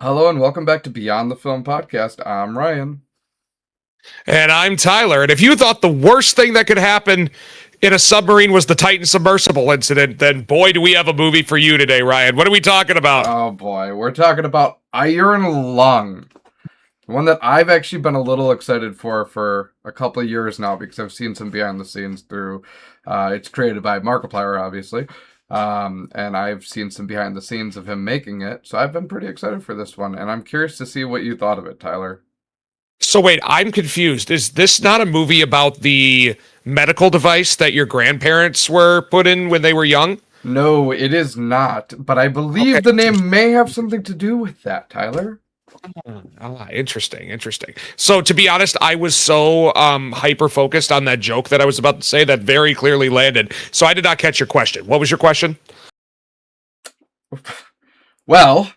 Hello and welcome back to Beyond the Film Podcast. I'm Ryan. And I'm Tyler. And if you thought the worst thing that could happen in a submarine was the Titan submersible incident, then boy, do we have a movie for you today, Ryan. What are we talking about? Oh boy, we're talking about Iron Lung. One that I've actually been a little excited for a couple of years now because I've seen some behind the scenes through, it's created by Markiplier, obviously. And I've seen some behind the scenes of him making it. So I've been pretty excited for this one. And I'm curious to see what you thought of it, Tyler. So wait, I'm confused. Is this not a movie about the medical device that your grandparents were put in when they were young? No, it is not. But I believe the name may have something to do with that, Tyler. Interesting. So to be honest, I was so hyper focused on that joke that I was about to say that very clearly landed. So I did not catch your question. What was your question? Well,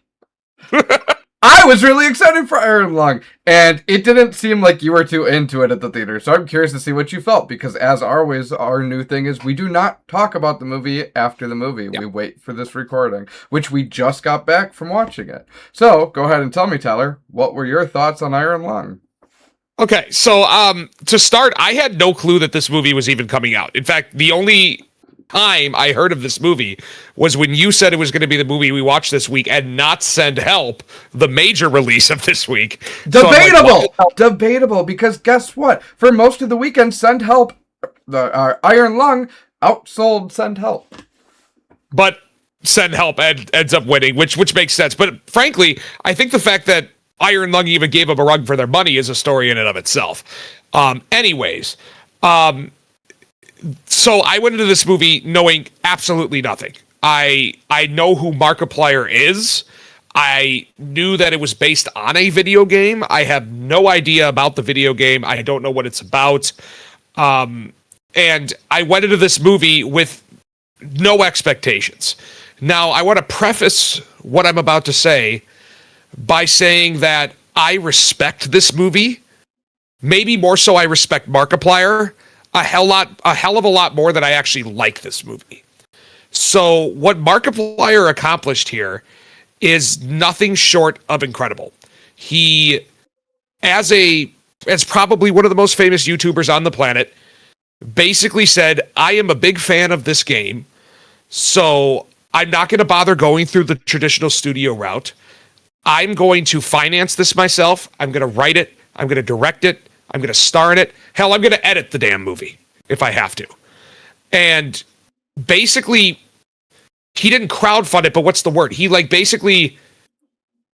I was really excited for Iron Lung, and it didn't seem like you were too into it at the theater, so I'm curious to see what you felt, because as always, our new thing is we do not talk about the movie after the movie. Yeah. We wait for this recording, which we just got back from watching it. So, go ahead and tell me, Tyler, what were your thoughts on Iron Lung? Okay, so to start, I had no clue that this movie was even coming out. In fact, the only time I heard of this movie was when you said it was going to be the movie we watched this week and not Send Help, the major release of this week. Debatable! So debatable, because guess what? For most of the weekend, Send Help, the Iron Lung, outsold Send Help. But Send Help ends up winning, which makes sense. But frankly, I think the fact that Iron Lung even gave them a run for their money is a story in and of itself. So I went into this movie knowing absolutely nothing. I know who Markiplier is. I knew that it was based on a video game. I have no idea about the video game. I don't know what it's about. And I went into this movie with no expectations. Now, I want to preface what I'm about to say by saying that I respect this movie. Maybe more so I respect Markiplier a hell of a lot more than I actually like this movie. So what Markiplier accomplished here is nothing short of incredible. He, as probably one of the most famous YouTubers on the planet, basically said, I am a big fan of this game, so I'm not going to bother going through the traditional studio route. I'm going to finance this myself. I'm going to write it. I'm going to direct it. I'm going to star in it. Hell, I'm going to edit the damn movie if I have to. And basically, he didn't crowdfund it, but what's the word? He basically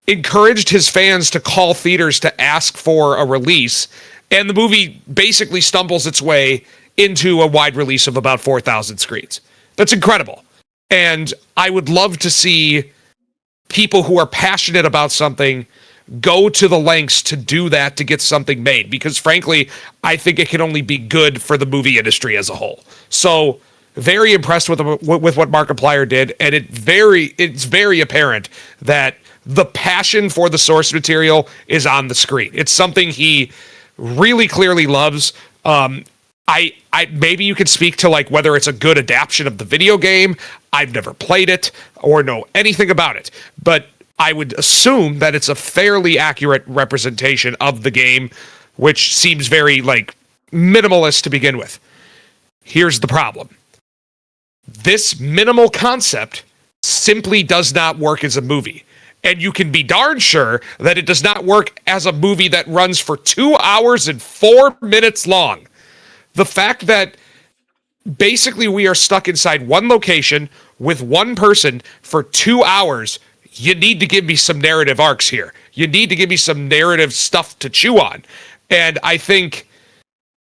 encouraged his fans to call theaters to ask for a release. And the movie basically stumbles its way into a wide release of about 4,000 screens. That's incredible. And I would love to see people who are passionate about something go to the lengths to do that to get something made, because frankly, I think it can only be good for the movie industry as a whole. So very impressed with what Markiplier did, and it's very apparent that the passion for the source material is on the screen. It's something he really clearly loves. I maybe you could speak to whether it's a good adaptation of the video game. I've never played it or know anything about it, but I would assume that it's a fairly accurate representation of the game, which seems very minimalist to begin with. Here's the problem. This minimal concept simply does not work as a movie. And you can be darn sure that it does not work as a movie that runs for 2 hours and 4 minutes long. The fact that basically we are stuck inside one location with one person for 2 hours, you need to give me some narrative arcs here. You need to give me some narrative stuff to chew on. And I think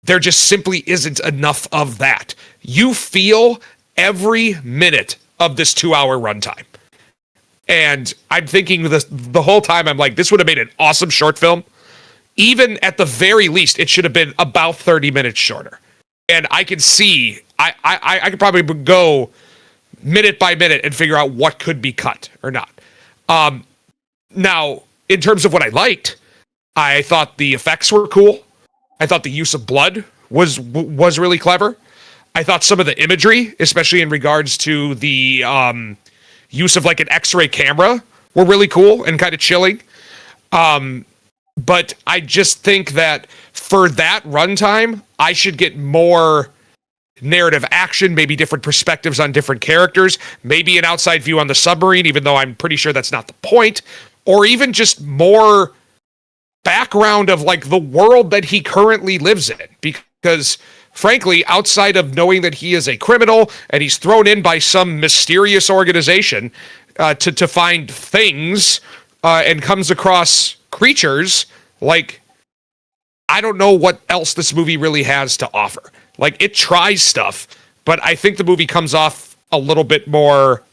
there just simply isn't enough of that. You feel every minute of this 2 hour runtime. And I'm thinking the whole time, I'm like, this would have made an awesome short film. Even at the very least, it should have been about 30 minutes shorter. And I can see, I could probably go minute by minute and figure out what could be cut or not. Now, in terms of what I liked, I thought the effects were cool. I thought the use of blood was really clever. I thought some of the imagery, especially in regards to the use of an X-ray camera, were really cool and kind of chilling. But I just think that for that runtime, I should get more narrative action, maybe different perspectives on different characters, maybe an outside view on the submarine, even though I'm pretty sure that's not the point, or even just more background of like the world that he currently lives in. Because frankly, outside of knowing that he is a criminal and he's thrown in by some mysterious organization to find things and comes across creatures, like, I don't know what else this movie really has to offer. Like, it tries stuff, but I think the movie comes off a little bit more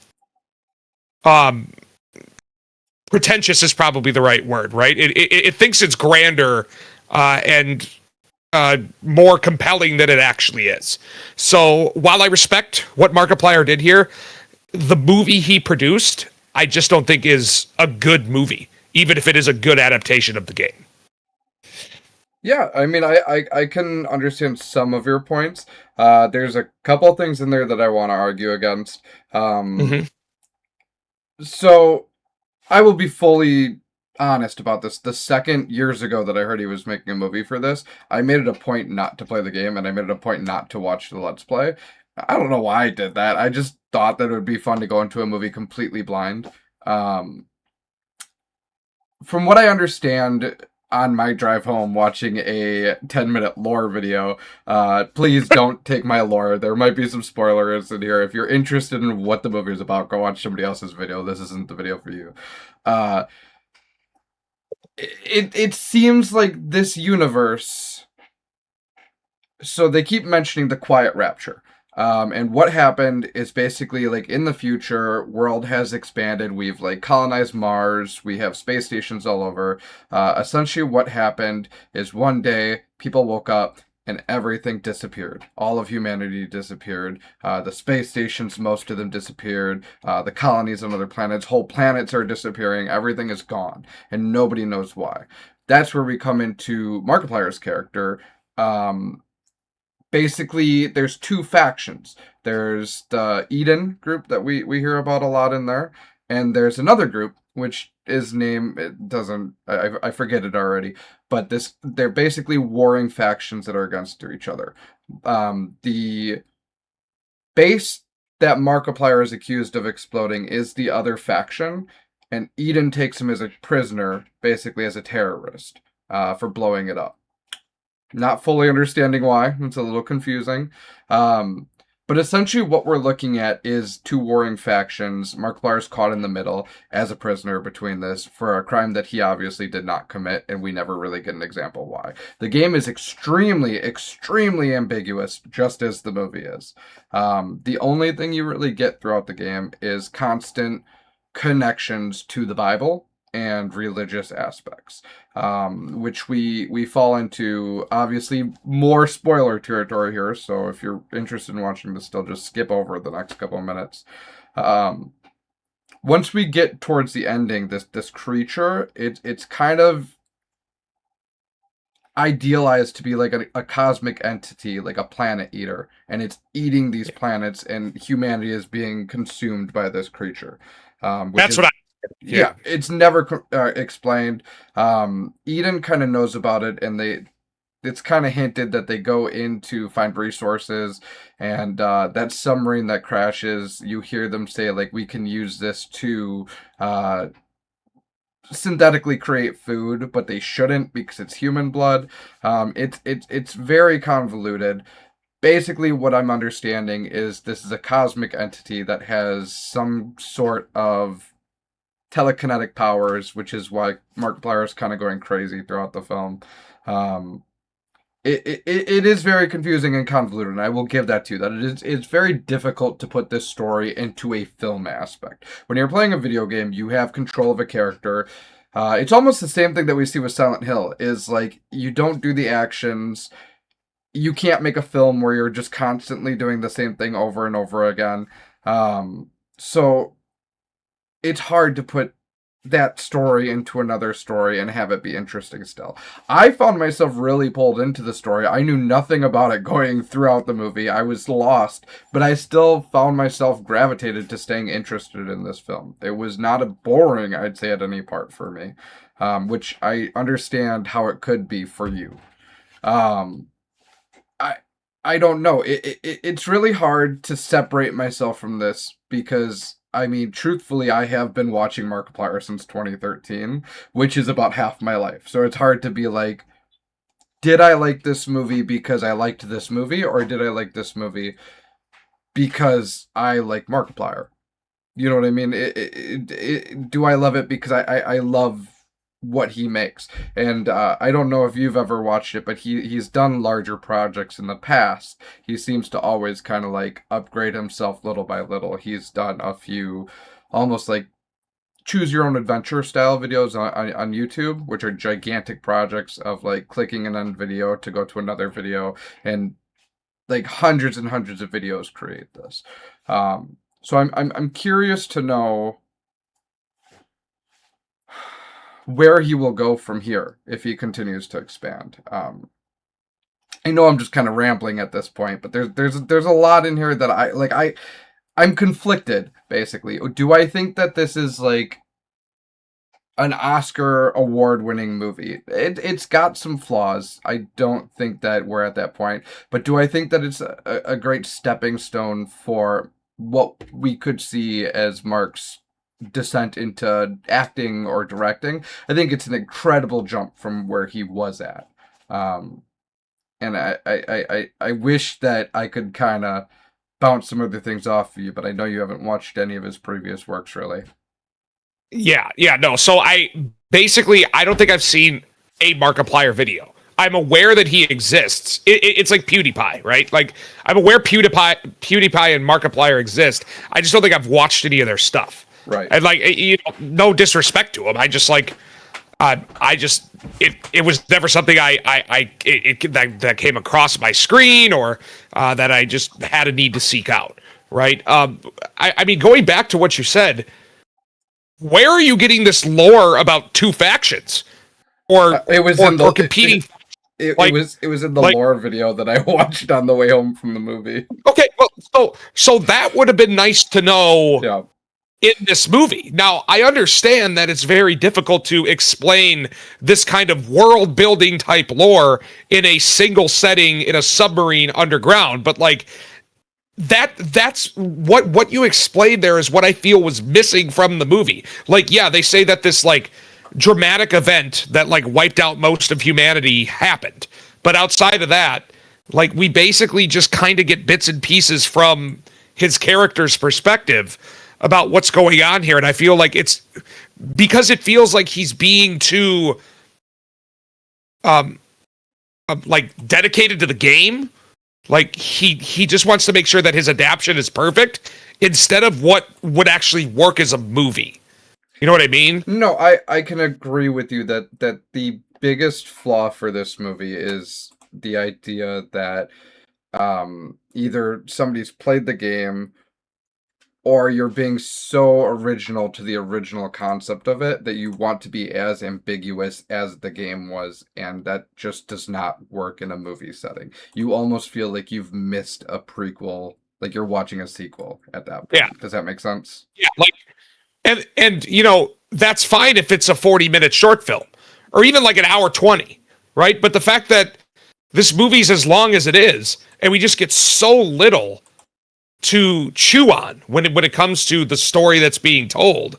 pretentious is probably the right word, right? It thinks it's grander and more compelling than it actually is. So while I respect what Markiplier did here, the movie he produced, I just don't think is a good movie, even if it is a good adaptation of the game. Yeah, I mean, I can understand some of your points. There's a couple things in there that I want to argue against. So, I will be fully honest about this. The second years ago that I heard he was making a movie for this, I made it a point not to play the game, and I made it a point not to watch the Let's Play. I don't know why I did that. I just thought that it would be fun to go into a movie completely blind. From what I understand, on my drive home watching a 10-minute lore video. Please don't take my lore. There might be some spoilers in here. If you're interested in what the movie is about, go watch somebody else's video. This isn't the video for you. It seems like this universe... So they keep mentioning the Quiet Rapture. And what happened is basically, like, in the future, world has expanded. We've, like, colonized Mars. We have space stations all over. Essentially what happened is one day, people woke up and everything disappeared. All of humanity disappeared. The space stations, most of them disappeared. The colonies on other planets, whole planets are disappearing. Everything is gone. And nobody knows why. That's where we come into Markiplier's character. Basically, there's two factions. There's the Eden group that we hear about a lot in there, and there's another group, which is named, it doesn't, I forget it already, but they're basically warring factions that are against each other. The base that Markiplier is accused of exploding is the other faction, and Eden takes him as a prisoner, basically as a terrorist, for blowing it up. Not fully understanding why. It's a little confusing. But essentially what we're looking at is two warring factions. Markiplier's caught in the middle as a prisoner between this for a crime that he obviously did not commit, and we never really get an example why. The game is extremely, extremely ambiguous, just as the movie is. The only thing you really get throughout the game is constant connections to the Bible and religious aspects, which we fall into, obviously, more spoiler territory here, so if you're interested in watching this still, just skip over the next couple of minutes. Once we get towards the ending, this creature, it's kind of idealized to be like a cosmic entity, like a planet eater, and it's eating these planets, and humanity is being consumed by this creature. That's what I... Yeah, it's never explained. Eden kind of knows about it, and it's kind of hinted that they go in to find resources, and that submarine that crashes, you hear them say, like, we can use this to synthetically create food, but they shouldn't because it's human blood. It's very convoluted. Basically, what I'm understanding is this is a cosmic entity that has some sort of telekinetic powers, which is why Markiplier is kind of going crazy throughout the film. It is very confusing and convoluted, and I will give that to you. That it's very difficult to put this story into a film aspect. When you're playing a video game, you have control of a character. It's almost the same thing that we see with Silent Hill, is like, you don't do the actions. You can't make a film where you're just constantly doing the same thing over and over again. So it's hard to put that story into another story and have it be interesting still. I found myself really pulled into the story. I knew nothing about it going throughout the movie. I was lost, but I still found myself gravitated to staying interested in this film. It was not a boring, I'd say, at any part for me. which I understand how it could be for you. Um, I I don't know. It's really hard to separate myself from this because I mean, truthfully, I have been watching Markiplier since 2013, which is about half my life. So it's hard to be like, did I like this movie because I liked this movie, or did I like this movie because I like Markiplier? You know what I mean? Do I love it because I love what he makes? And I don't know if you've ever watched it, but he's done larger projects in the past. He seems to always kind of like upgrade himself little by little. He's done a few almost like choose your own adventure style videos on YouTube, which are gigantic projects of like clicking an end video to go to another video, and like hundreds and hundreds of videos create this. So I'm curious to know where he will go from here if he continues to expand. I know I'm just kind of rambling at this point, but there's a lot in here that I'm conflicted, basically. Do I think that this is like an Oscar award-winning movie? It's got some flaws. I don't think that we're at that point. But do I think that it's a great stepping stone for what we could see as Mark's descent into acting or directing? I think it's an incredible jump from where he was at. And I wish that I could kind of bounce some other things off of you, but I know you haven't watched any of his previous works, really. Yeah, no. So I don't think I've seen a Markiplier video. I'm aware that he exists. It's like PewDiePie, right? Like I'm aware PewDiePie and Markiplier exist. I just don't think I've watched any of their stuff. Right. And like, no disrespect to him. I just like, it was never something that came across my screen or that I just had a need to seek out. Right. I mean, going back to what you said, where are you getting this lore about two factions or competing? It was in the lore video that I watched on the way home from the movie. Okay, well, so that would have been nice to know. Yeah. In this movie. Now, I understand that it's very difficult to explain this kind of world building type lore in a single setting in a submarine underground, but like that's what you explained there is what I feel was missing from the movie. Like, yeah, they say that this like dramatic event that like wiped out most of humanity happened. But outside of that, like we basically just kind of get bits and pieces from his character's perspective about what's going on here. And I feel like it's because it feels like he's being too like dedicated to the game. Like he just wants to make sure that his adaptation is perfect instead of what would actually work as a movie. You know what I mean? No, I can agree with you that the biggest flaw for this movie is the idea that either somebody's played the game or you're being so original to the original concept of it that you want to be as ambiguous as the game was, and that just does not work in a movie setting. You almost feel like you've missed a prequel, like you're watching a sequel at that point. Yeah. Does that make sense? Yeah, like and you know, that's fine if it's a 40-minute short film or even like an hour 20, right? But the fact that this movie's as long as it is and we just get so little to chew on when it comes to the story that's being told,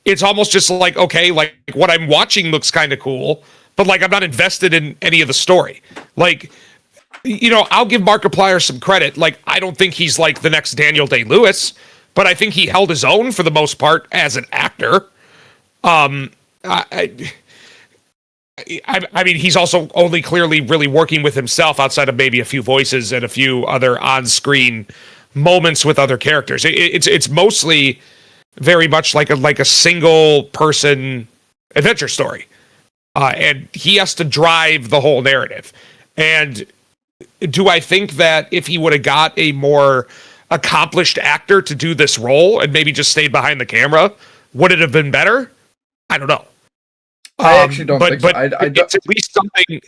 it's almost just like, okay, like what I'm watching looks kind of cool, but like I'm not invested in any of the story. Like, you know, I'll give Markiplier some credit. Like, I don't think he's like the next Daniel Day-Lewis, but I think he held his own for the most part as an actor. I mean, he's also only clearly really working with himself outside of maybe a few voices and a few other on-screen moments with other characters. It's mostly very much like a single person adventure story, and he has to drive the whole narrative. And do I think that if he would have got a more accomplished actor to do this role and maybe just stayed behind the camera, would it have been better? I don't know. I actually don't think so. It's at least something.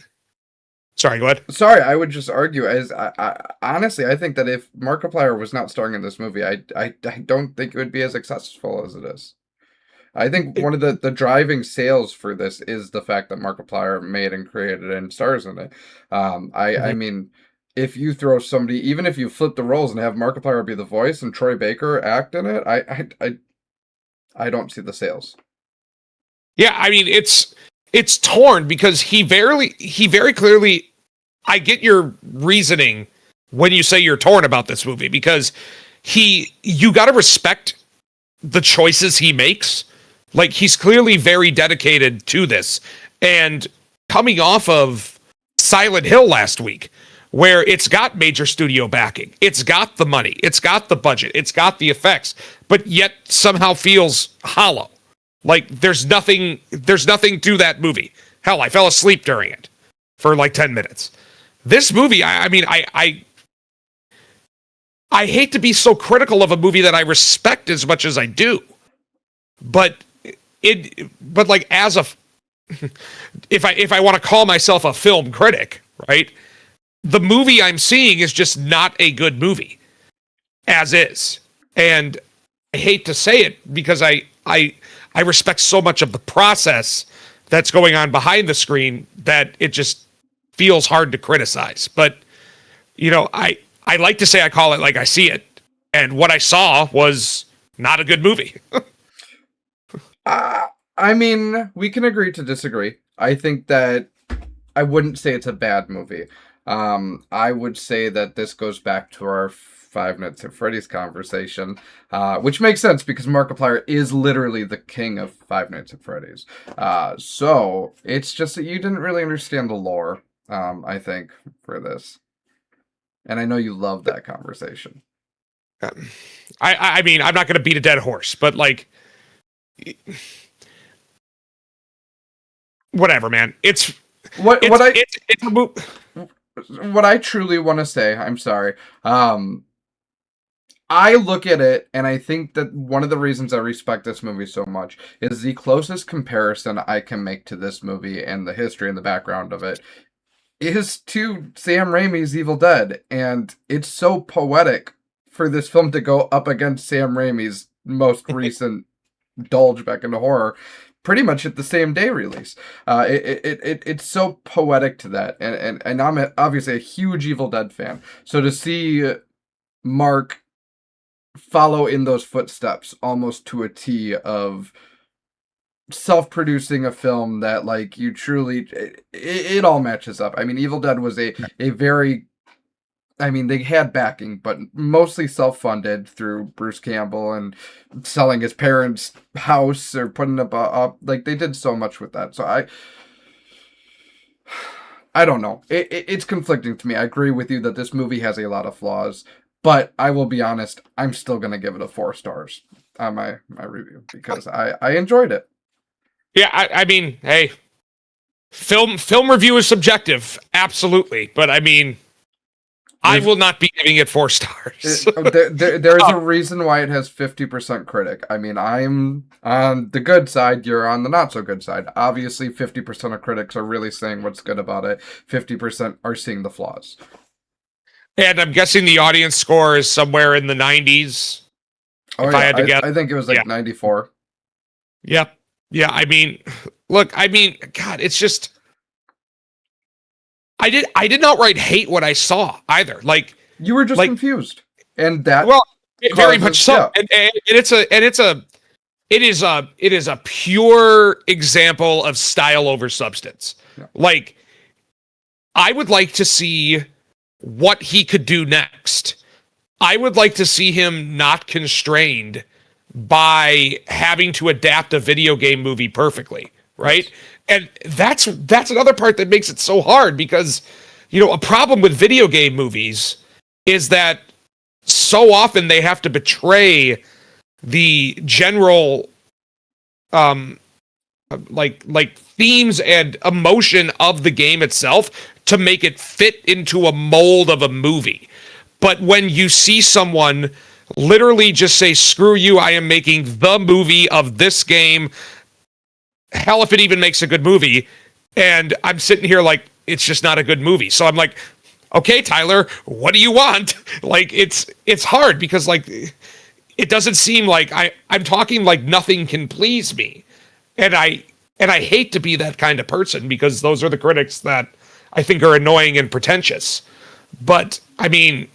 Sorry, go ahead. Sorry, I would just argue honestly, I think that if Markiplier was not starring in this movie, I don't think it would be as successful as it is. I think one of the driving sales for this is the fact that Markiplier made and created and stars in it. I mean, if you throw somebody, even if you flip the roles and have Markiplier be the voice and Troy Baker act in it, I don't see the sales. Yeah, I mean it's torn because he very clearly, I get your reasoning when you say you're torn about this movie, because you got to respect the choices he makes. Like, he's clearly very dedicated to this, and coming off of Silent Hill last week, where it's got major studio backing, it's got the money, it's got the budget, it's got the effects, but yet somehow feels hollow. Like, there's nothing to that movie. Hell, I fell asleep during it for like 10 minutes. This movie, I mean, I hate to be so critical of a movie that I respect as much as I do, but like, as a, if I want to call myself a film critic, right? The movie I'm seeing is just not a good movie, as is. And I hate to say it because I respect so much of the process that's going on behind the screen that it just feels hard to criticize. But, you know, I like to say I call it like I see it. And what I saw was not a good movie. I mean, we can agree to disagree. I think that I wouldn't say it's a bad movie. I would say that this goes back to our Five Nights at Freddy's conversation, which makes sense because Markiplier is literally the king of Five Nights at Freddy's. So it's just that you didn't really understand the lore, I think, for this. And I know you love that conversation. I mean, I'm not going to beat a dead horse, but like, whatever, man. What I truly want to say, I'm sorry. I look at it and I think that one of the reasons I respect this movie so much is the closest comparison I can make to this movie and the history and the background of it is to Sam Raimi's Evil Dead. And it's so poetic for this film to go up against Sam Raimi's most recent indulge back into horror pretty much at the same day release. It's so poetic to that, and I'm obviously a huge Evil Dead fan. So to see Mark follow in those footsteps almost to a T of self-producing a film that, like, you truly, it all matches up. I mean, Evil Dead was a very, I mean, they had backing, but mostly self-funded through Bruce Campbell and selling his parents' house or putting up, like, they did so much with that. So I don't know. It's conflicting to me. I agree with you that this movie has a lot of flaws, but I will be honest, I'm still going to give it a 4 stars on my review because I enjoyed it. Yeah, I mean, hey, film review is subjective, absolutely, but I mean, I will not be giving it 4 stars. There's a reason why it has 50% critic. I mean, I'm on the good side, you're on the not so good side. Obviously, 50% of critics are really saying what's good about it. 50% are seeing the flaws. And I'm guessing the audience score is somewhere in the 90s. Oh, yeah, I had to guess. I think it was like 94. Yep. Yeah, I mean, look, I mean, God, it's just, I did not outright hate what I saw either. Like, you were just confused, and that very much so. Yeah. And it is a pure example of style over substance. Yeah. Like, I would like to see what he could do next. I would like to see him not constrained by having to adapt a video game movie perfectly, right? And that's another part that makes it so hard because, you know, a problem with video game movies is that so often they have to betray the general like themes and emotion of the game itself to make it fit into a mold of a movie. But when you see someone literally just say, screw you, I am making the movie of this game, hell if it even makes a good movie, and I'm sitting here like, it's just not a good movie. So I'm like, okay, Tyler, what do you want? Like, it's hard because, like, it doesn't seem like I'm talking like nothing can please me. And I hate to be that kind of person because those are the critics that I think are annoying and pretentious. But I mean,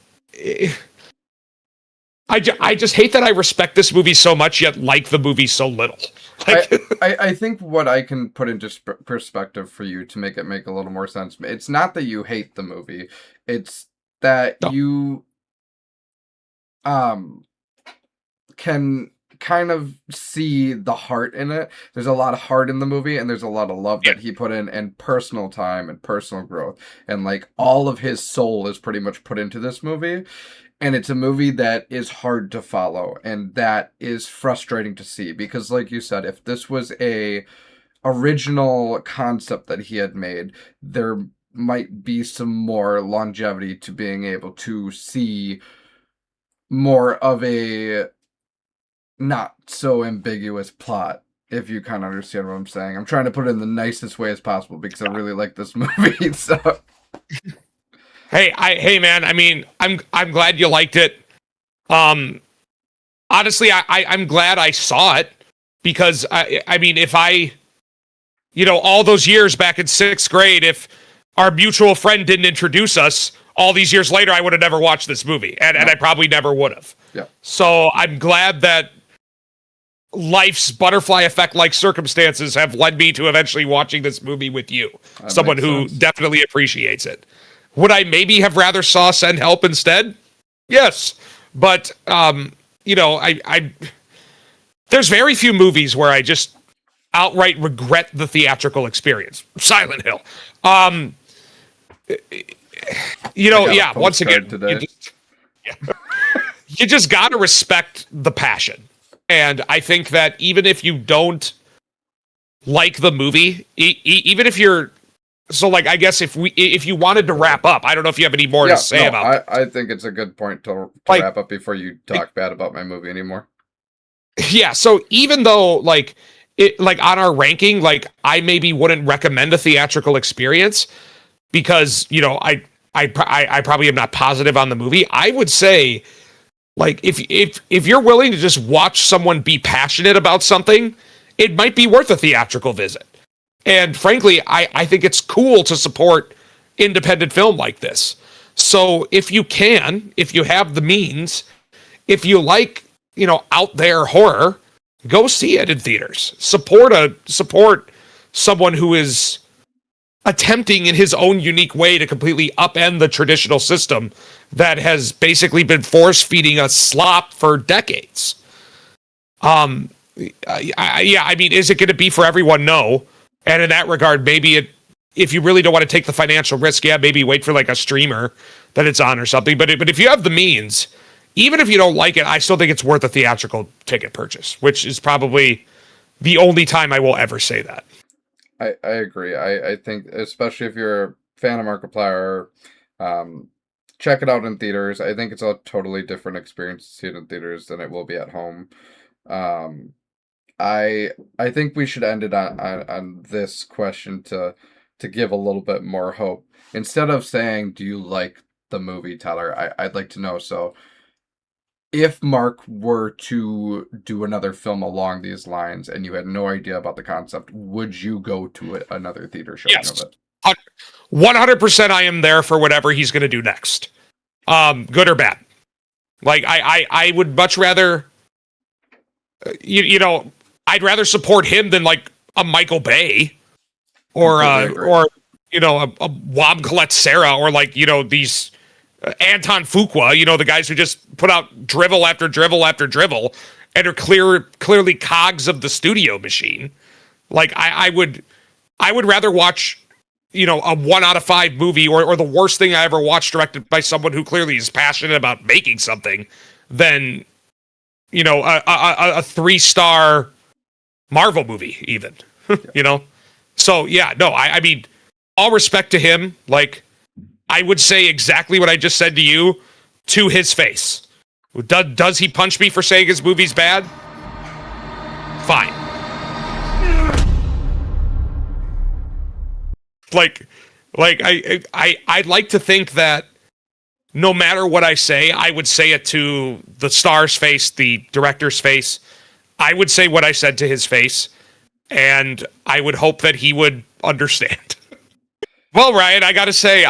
I just hate that I respect this movie so much yet like the movie so little. Like, I think what I can put into perspective for you to make it make a little more sense. It's not that you hate the movie. It's that you can kind of see the heart in it. There's a lot of heart in the movie, and there's a lot of love that he put in, and personal time and personal growth. And like all of his soul is pretty much put into this movie. And it's a movie that is hard to follow, and that is frustrating to see because, like you said, if this was a original concept that he had made, there might be some more longevity to being able to see more of a not so ambiguous plot, if you kind of understand what I'm saying. I'm trying to put it in the nicest way as possible because I really like this movie. So, hey, man. I mean, I'm glad you liked it. Honestly, I'm glad I saw it because I mean, if I, all those years back in 6th grade, if our mutual friend didn't introduce us, all these years later, I would have never watched this movie, and I probably never would have. Yeah. So I'm glad that life's butterfly effect-like circumstances have led me to eventually watching this movie with you, someone who definitely appreciates it. Would I maybe have rather saw Send Help instead? Yes, but I there's very few movies where I just outright regret the theatrical experience. Silent Hill. Once again, you just got to respect the passion. And I think that even if you don't like the movie, even if you're, so like, I guess if you wanted to wrap up, I don't know if you have any more to say about it. I think it's a good point to wrap up before you talk bad about my movie anymore. Yeah. So even though like on our ranking, like I maybe wouldn't recommend a theatrical experience because, I probably am not positive on the movie. I would say, like, if you're willing to just watch someone be passionate about something, it might be worth a theatrical visit. And frankly, I think it's cool to support independent film like this. So if you have the means, if you like, out there horror, go see it in theaters. Support someone who is attempting in his own unique way to completely upend the traditional system that has basically been force feeding us slop for decades. I mean, is it going to be for everyone? No. And in that regard, maybe if you really don't want to take the financial risk, maybe wait for like a streamer that it's on or something. But if you have the means, even if you don't like it, I still think it's worth a theatrical ticket purchase, which is probably the only time I will ever say that. I agree. I think, especially if you're a fan of Markiplier, check it out in theaters. I think it's a totally different experience to see it in theaters than it will be at home. I think we should end it on this question to give a little bit more hope. Instead of saying, do you like the movie, Tyler? I'd like to know. So, if Mark were to do another film along these lines and you had no idea about the concept, would you go to another theater showing of it? 100% I am there for whatever he's going to do next. Good or bad. Like, I would much rather, I'd rather support him than like a Michael Bay or a Wam Colette Serra or like, these Anton Fuqua, the guys who just put out drivel after drivel after drivel and are clearly cogs of the studio machine. Like I would rather watch, a 1 out of 5 movie or the worst thing I ever watched directed by someone who clearly is passionate about making something than, a 3-star Marvel movie even, So yeah, no, I mean, all respect to him. Like, I would say exactly what I just said to you to his face. Does he punch me for saying his movie's bad? Fine. Like I'd like to think that no matter what I say, I would say it to the star's face, the director's face. I would say what I said to his face, and I would hope that he would understand. Well, Ryan, I gotta say,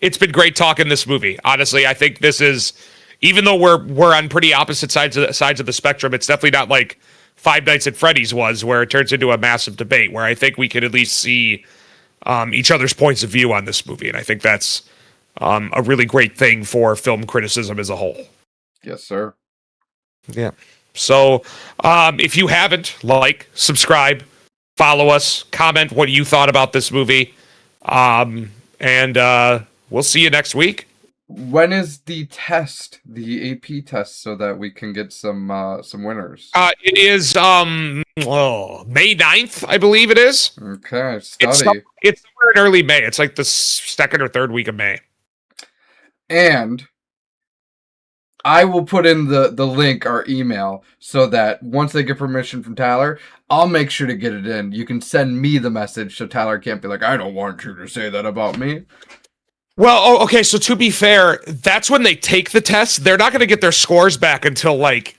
it's been great talking this movie. Honestly, I think this is, even though we're on pretty opposite sides of the spectrum, it's definitely not like Five Nights at Freddy's was, where it turns into a massive debate. Where I think we could at least see each other's points of view on this movie, and I think that's a really great thing for film criticism as a whole. Yes, sir. Yeah. So, if you haven't, subscribe, follow us, comment what you thought about this movie, and we'll see you next week. When is the test, the AP test, so that we can get some winners? It is May 9th, I believe it is. Okay, It's somewhere in early May. It's like the second or third week of May. And I will put in the link, our email, so that once they get permission from Tyler, I'll make sure to get it in. You can send me the message so Tyler can't be like, I don't want you to say that about me. Well, okay, so to be fair, that's when they take the test. They're not going to get their scores back until, like,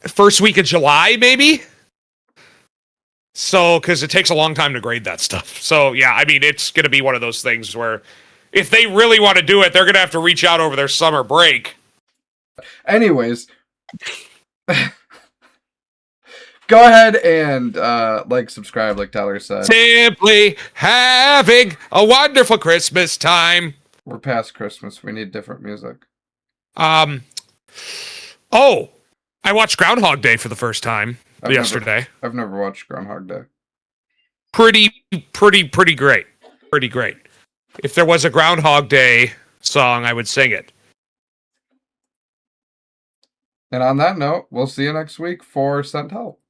first week of July, maybe? So, because it takes a long time to grade that stuff. So, yeah, I mean, it's going to be one of those things where if they really want to do it, they're going to have to reach out over their summer break. Anyways, go ahead and subscribe, like Tyler said. Simply having a wonderful Christmas time. We're past Christmas. We need different music. I watched Groundhog Day for the first time yesterday. I've never watched Groundhog Day. Pretty great. Pretty great. If there was a Groundhog Day song, I would sing it. And on that note, we'll see you next week for Sent Help.